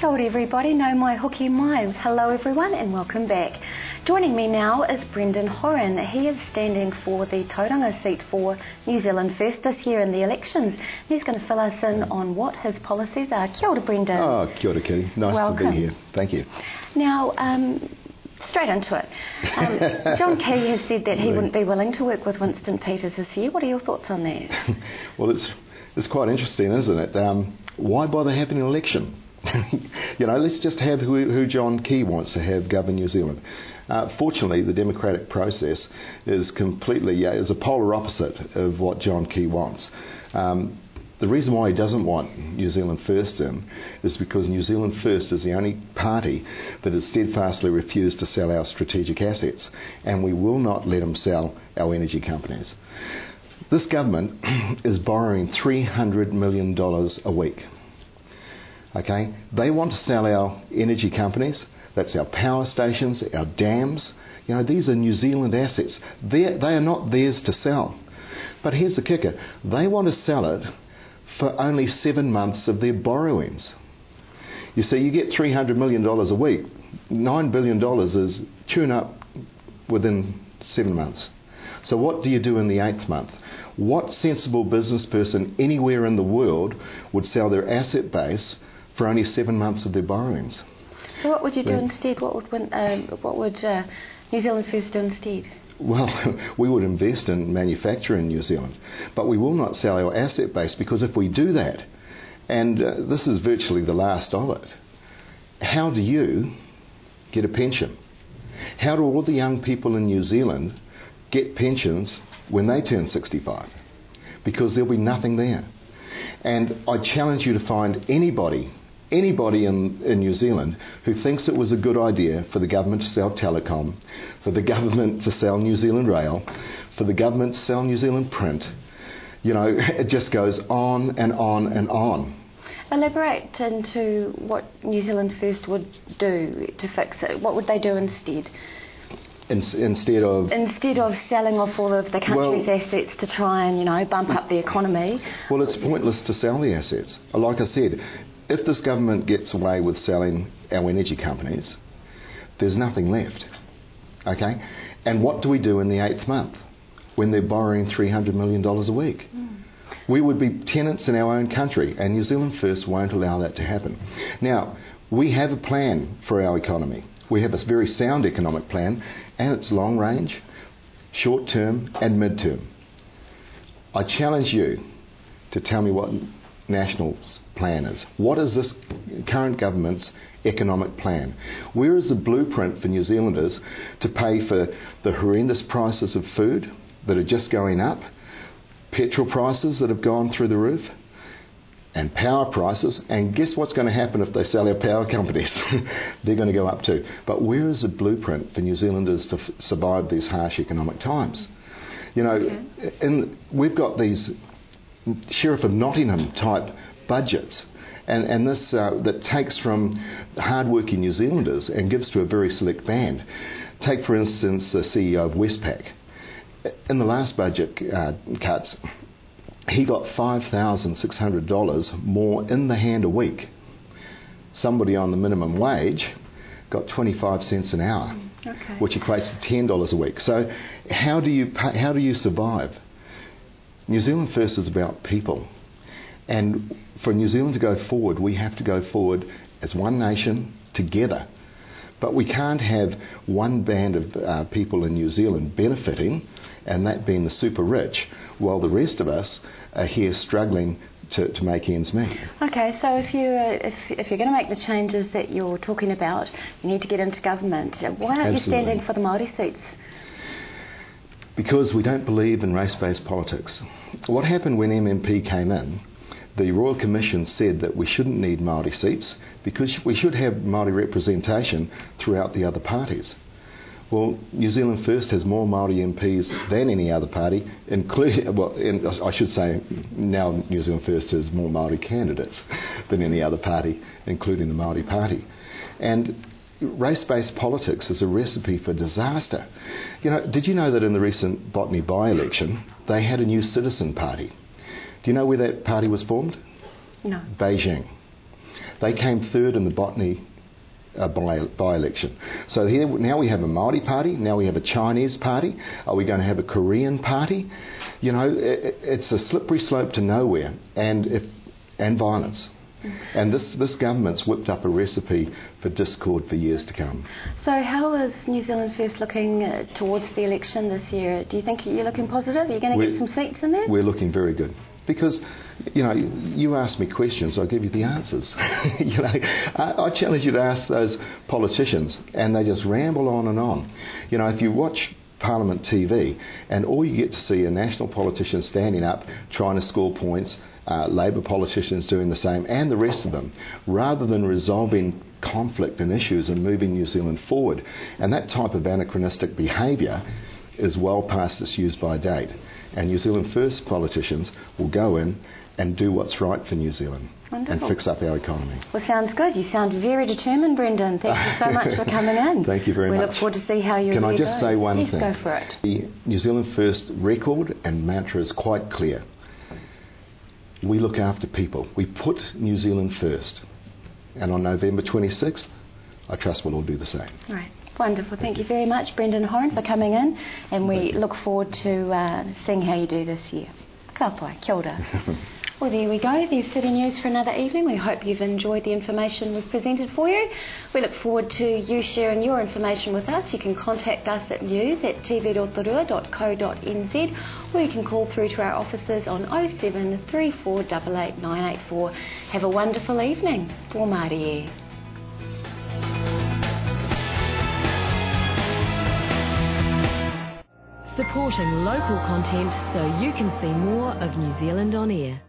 Kia ora everybody, no mai hoki mai. Hello everyone and welcome back. Joining me now is Brendan Horan. He is standing for the Tauranga seat for New Zealand First this year in the elections. He's going to fill us in on what his policies are. Kia ora Brendan. Oh, kia ora Kiri. Nice to be here. Thank you. Now, straight into it. John Kiri has said that he wouldn't be willing to work with Winston Peters this year. What are your thoughts on that? Well, it's quite interesting, isn't it? Why bother having an election? Let's just have who John Kiri wants to have govern New Zealand. Fortunately, the democratic process is completely is a polar opposite of what John Kiri wants. The reason why he doesn't want New Zealand First in is because New Zealand First is the only party that has steadfastly refused to sell our strategic assets, and we will not let them sell our energy companies. This government is borrowing $300 million a week. Okay, they want to sell our energy companies. That's our power stations, our dams. These are New Zealand assets. They are not theirs to sell. But here's the kicker: they want to sell it for only 7 months of their borrowings. You see, you get $300 million a week. $9 billion is chewed up within 7 months. So what do you do in the 8th month? What sensible business person anywhere in the world would sell their asset base for only 7 months of their borrowings? So what would you do instead? What would New Zealand First do instead? Well, we would invest in manufacturing in New Zealand, but we will not sell our asset base, because if we do that, and this is virtually the last of it, how do you get a pension? How do all the young people in New Zealand get pensions when they turn 65? Because there'll be nothing there. And I challenge you to find anybody in New Zealand who thinks it was a good idea for the government to sell telecom, for the government to sell New Zealand Rail, for the government to sell New Zealand Print. It just goes on and on and on. Elaborate into what New Zealand First would do to fix it. What would they do instead? Instead of selling off all of the country's assets to try and bump up the economy. Well, it's pointless to sell the assets. Like I said, if this government gets away with selling our energy companies, there's nothing left. Okay? And what do we do in the 8th month when they're borrowing $300 million a week? We would be tenants in our own country, and New Zealand First won't allow that to happen. Now, we have a plan for our economy. We have a very sound economic plan, and it's long range, short term and mid term. I challenge you to tell me what National's plan is. What is this current government's economic plan? Where is the blueprint for New Zealanders to pay for the horrendous prices of food that are just going up, petrol prices that have gone through the roof, and power prices? And guess what's going to happen if they sell our power companies? They're going to go up too. But where is the blueprint for New Zealanders to survive these harsh economic times? And we've got these Sheriff of Nottingham type budgets, and this that takes from hard-working New Zealanders and gives to a very select band. Take, for instance, the CEO of Westpac. In the last budget cuts, he got $5,600 more in the hand a week. Somebody on the minimum wage got 25 cents an hour, which equates to $10 a week. So how do you survive? New Zealand First is about people. And for New Zealand to go forward, we have to go forward as one nation together. But we can't have one band of people in New Zealand benefiting, and that being the super rich, while the rest of us are here struggling to make ends meet. Okay, so if you're going to make the changes that you're talking about, you need to get into government. Why aren't you standing for the Māori seats? Because we don't believe in race-based politics. What happened when MMP came in, the Royal Commission said that we shouldn't need Māori seats because we should have Māori representation throughout the other parties. Well, New Zealand First has more Māori MPs than any other party, I should say now New Zealand First has more Māori candidates than any other party, including the Māori Party. And race-based politics is a recipe for disaster. Did you know that in the recent Botany by-election, they had a new citizen party? Do you know where that party was formed? No. Beijing. They came third in the botany by-election. So here now we have a Māori party, now we have a Chinese party. Are we going to have a Korean party? You know, it's a slippery slope to nowhere, and violence. And this government's whipped up a recipe for discord for years to come. So how is New Zealand First looking towards the election this year? Do you think you're looking positive? Are you going to get some seats in there? We're looking very good. Because, you know, you ask me questions, I'll give you the answers. You know, I challenge you to ask those politicians, and they just ramble on and on. You know, if you watch Parliament TV, and all you get to see are national politicians standing up, trying to score points, Labour politicians doing the same, and the rest of them, rather than resolving conflict and issues and moving New Zealand forward. And that type of anachronistic behaviour is well past its use-by date. And New Zealand First politicians will go in and do what's right for New Zealand. Wonderful. And fix up our economy. Well, sounds good. You sound very determined, Brendan. Thank you so much for coming in. Thank you very much. We look forward to see how you Can I just say one thing? Yes, go for it. The New Zealand First record and mantra is quite clear. We look after people. We put New Zealand first. And on November 26th, I trust we'll all do the same. Right. Wonderful. Thank you very much, Brendan Horan, for coming in. And we look forward to seeing how you do this year. Ka pai, kia ora. Well, there we go. There's Citynews for another evening. We hope you've enjoyed the information we've presented for you. We look forward to you sharing your information with us. You can contact us at news@tv.rotorua.co.nz, or you can call through to our offices on 07 34 88 984. Have a wonderful evening. For Māori. Supporting local content so you can see more of New Zealand on air.